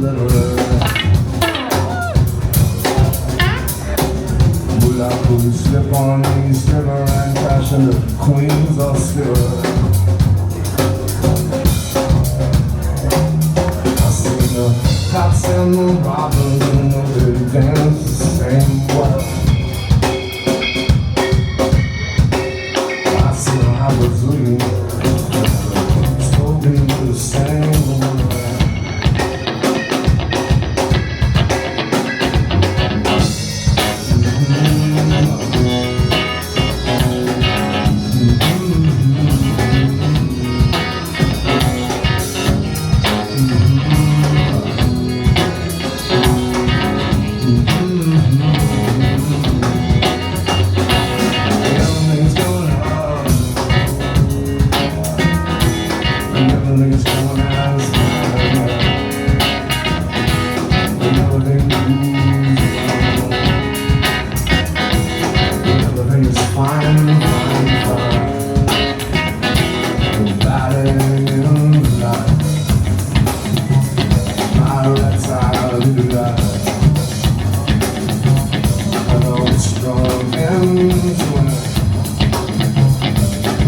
delivered. Will slip on me, sliver and crash into Queens or Stewart. I see the cops and the robbers and the dirty dance the same way. I see the hoppers leave, spoken the same way. Everything's going as planned. Everything's fine, fine, fine. Nobody in life. My reptile life. I know it's strong and swing.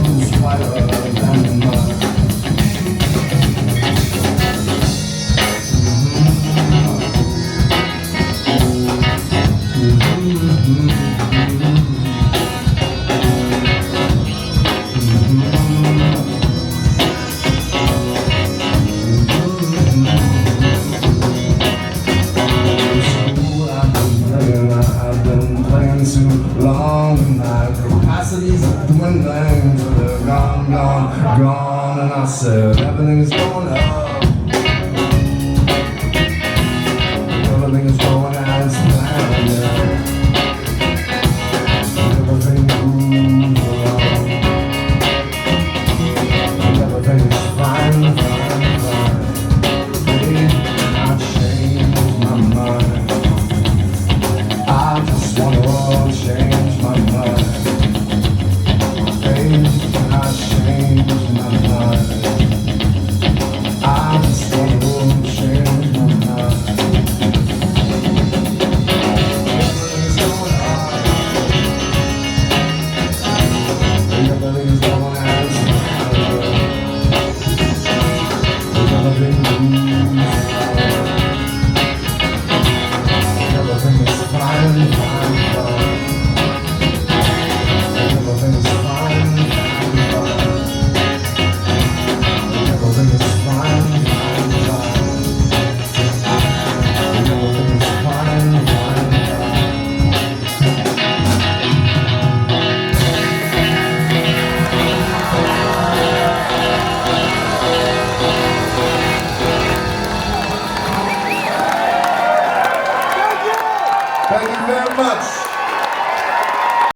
Who's whiter than mine? Too long tonight, capacities are dwindling till they're gone, gone, gone. And I said everything's going up.